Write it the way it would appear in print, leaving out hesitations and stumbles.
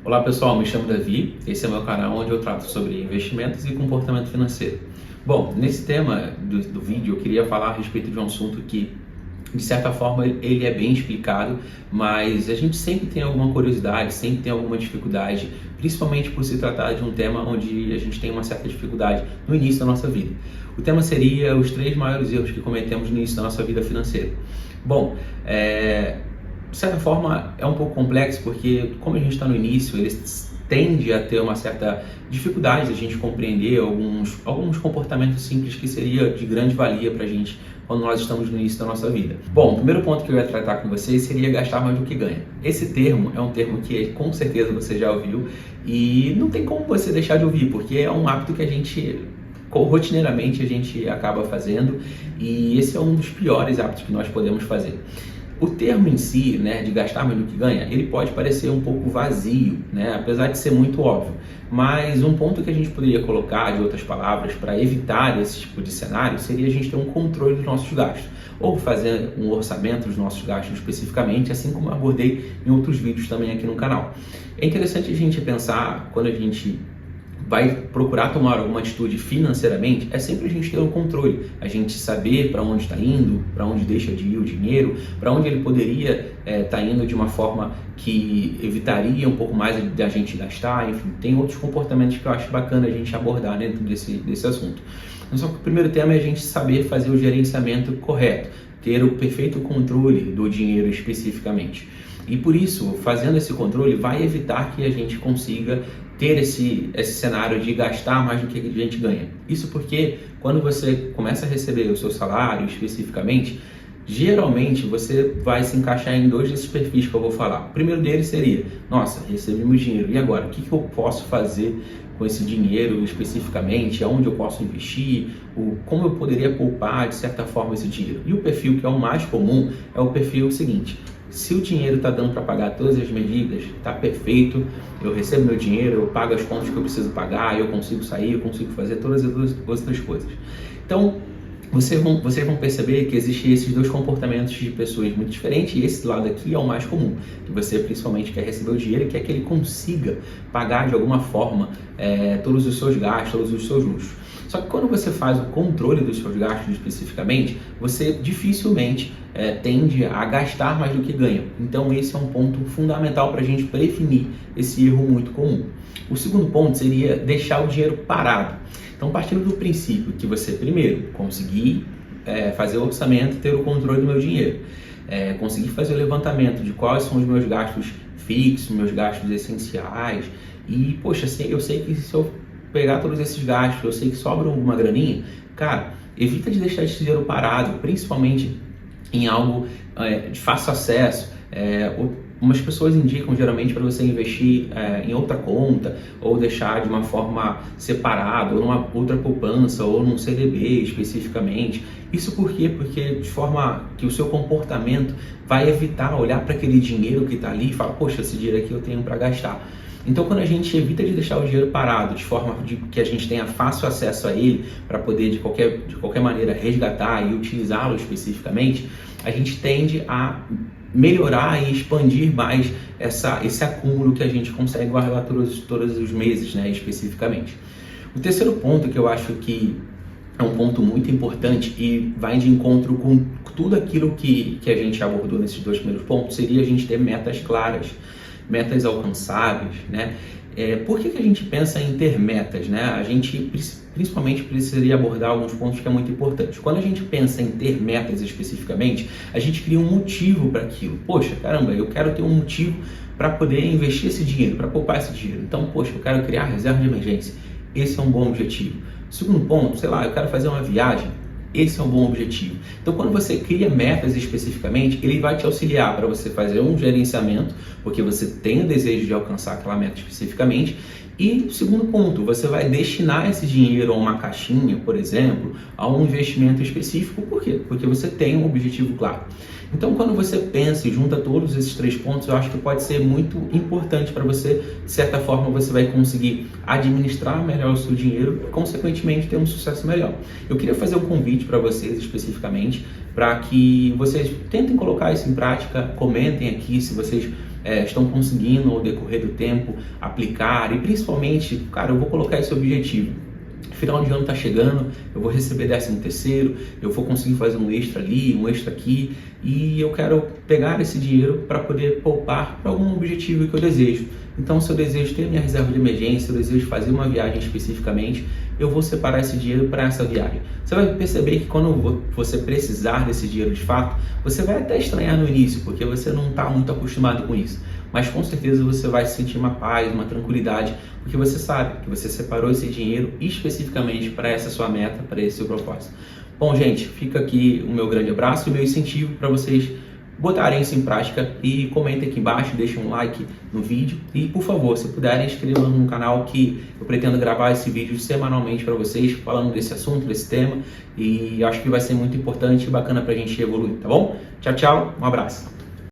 Olá pessoal, me chamo Davi, esse é o meu canal onde eu trato sobre investimentos e comportamento financeiro. Bom, nesse tema do vídeo eu queria falar a respeito de um assunto que, de certa forma, ele é bem explicado, mas a gente sempre tem alguma curiosidade, sempre tem alguma dificuldade, principalmente por se tratar de um tema onde a gente tem uma certa dificuldade no início da nossa vida. O tema seria os 3 maiores erros que cometemos no início da nossa vida financeira. Bom, de certa forma é um pouco complexo porque, como a gente está no início, eles tende a ter uma certa dificuldade de a gente compreender alguns comportamentos simples que seria de grande valia para a gente quando nós estamos no início da nossa vida. Bom, o primeiro ponto que eu ia tratar com vocês seria gastar mais do que ganha. Esse termo é um termo que com certeza você já ouviu e não tem como você deixar de ouvir, porque é um hábito que a gente rotineiramente a gente acaba fazendo e esse é um dos piores hábitos que nós podemos fazer. O termo em si, né, de gastar mais do que ganha, ele pode parecer um pouco vazio, né, apesar de ser muito óbvio. Mas um ponto que a gente poderia colocar, de outras palavras, para evitar esse tipo de cenário, seria a gente ter um controle dos nossos gastos. Ou fazer um orçamento dos nossos gastos especificamente, assim como eu abordei em outros vídeos também aqui no canal. É interessante a gente pensar, quando a gente vai procurar tomar alguma atitude financeiramente, é sempre a gente ter o controle, a gente saber para onde está indo, para onde deixa de ir o dinheiro, para onde ele poderia estar indo de uma forma que evitaria um pouco mais da gente gastar, enfim, tem outros comportamentos que eu acho bacana a gente abordar dentro desse assunto. Então, só que o primeiro tema é a gente saber fazer o gerenciamento correto, ter o perfeito controle do dinheiro especificamente. E por isso, fazendo esse controle, vai evitar que a gente consiga ter esse cenário de gastar mais do que a gente ganha. Isso porque quando você começa a receber o seu salário especificamente, geralmente você vai se encaixar em 2 desses perfis que eu vou falar. O primeiro deles seria, nossa, recebi meu dinheiro, e agora? O que eu posso fazer com esse dinheiro especificamente? Aonde eu posso investir? Como eu poderia poupar, de certa forma, esse dinheiro? E o perfil que é o mais comum é o perfil seguinte: se o dinheiro está dando para pagar todas as minhas dívidas, está perfeito, eu recebo meu dinheiro, eu pago as contas que eu preciso pagar, eu consigo sair, eu consigo fazer todas as outras coisas. Então, vocês vão perceber que existem esses 2 comportamentos de pessoas muito diferentes e esse lado aqui é o mais comum, que você principalmente quer receber o dinheiro e quer que ele consiga pagar de alguma forma todos os seus gastos, todos os seus luxos. Só que quando você faz o controle dos seus gastos especificamente, você dificilmente tende a gastar mais do que ganha. Então esse é um ponto fundamental para a gente prevenir esse erro muito comum. O segundo ponto seria deixar o dinheiro parado. Então, partindo do princípio que você, primeiro, conseguir fazer o orçamento e ter o controle do meu dinheiro, conseguir fazer o levantamento de quais são os meus gastos fixos, meus gastos essenciais, e, poxa, eu sei que se eu pegar todos esses gastos, eu sei que sobra alguma graninha, cara, evita de deixar esse dinheiro parado, principalmente em algo de fácil acesso. Umas pessoas indicam geralmente para você investir em outra conta ou deixar de uma forma separada ou numa outra poupança ou num CDB especificamente. Isso por quê? Porque de forma que o seu comportamento vai evitar olhar para aquele dinheiro que está ali e falar, poxa, esse dinheiro aqui eu tenho para gastar. Então, quando a gente evita de deixar o dinheiro parado, de forma que a gente tenha fácil acesso a ele para poder de qualquer maneira resgatar e utilizá-lo especificamente, a gente tende a melhorar e expandir mais esse acúmulo que a gente consegue guardar todos os meses, né, especificamente. O terceiro ponto que eu acho que é um ponto muito importante e vai de encontro com tudo aquilo que a gente abordou nesses 2 primeiros pontos, seria a gente ter metas claras, metas alcançáveis, né? Por que a gente pensa em ter metas, né? A gente principalmente precisaria abordar alguns pontos que é muito importante. Quando a gente pensa em ter metas especificamente, a gente cria um motivo para aquilo. Poxa, caramba, eu quero ter um motivo para poder investir esse dinheiro, para poupar esse dinheiro. Então, poxa, eu quero criar reserva de emergência. Esse é um bom objetivo. Segundo ponto, sei lá, eu quero fazer uma viagem. Esse é um bom objetivo. Então, quando você cria metas especificamente, ele vai te auxiliar para você fazer um gerenciamento, porque você tem o desejo de alcançar aquela meta especificamente. E, segundo ponto, você vai destinar esse dinheiro a uma caixinha, por exemplo, a um investimento específico. Por quê? Porque você tem um objetivo claro. Então, quando você pensa e junta todos esses 3 pontos, eu acho que pode ser muito importante para você. De certa forma, você vai conseguir administrar melhor o seu dinheiro e, consequentemente, ter um sucesso melhor. Eu queria fazer um convite para vocês especificamente, para que vocês tentem colocar isso em prática, comentem aqui se vocês estão conseguindo ao decorrer do tempo aplicar e principalmente, cara, eu vou colocar esse objetivo. Final de ano está chegando, eu vou receber 13º, eu vou conseguir fazer um extra ali, um extra aqui, e eu quero pegar esse dinheiro para poder poupar para algum objetivo que eu desejo. Então, se eu desejo ter minha reserva de emergência, se eu desejo fazer uma viagem especificamente, eu vou separar esse dinheiro para essa viagem. Você vai perceber que quando você precisar desse dinheiro de fato, você vai até estranhar no início, porque você não está muito acostumado com isso. Mas com certeza você vai sentir uma paz, uma tranquilidade, porque você sabe que você separou esse dinheiro especificamente para essa sua meta, para esse seu propósito. Bom, gente, fica aqui o meu grande abraço e o meu incentivo para vocês botarem isso em prática e comentem aqui embaixo, deixem um like no vídeo e, por favor, se puderem, inscrevam no canal que eu pretendo gravar esse vídeo semanalmente para vocês, falando desse assunto, desse tema, e acho que vai ser muito importante e bacana para a gente evoluir, tá bom? Tchau, tchau, um abraço!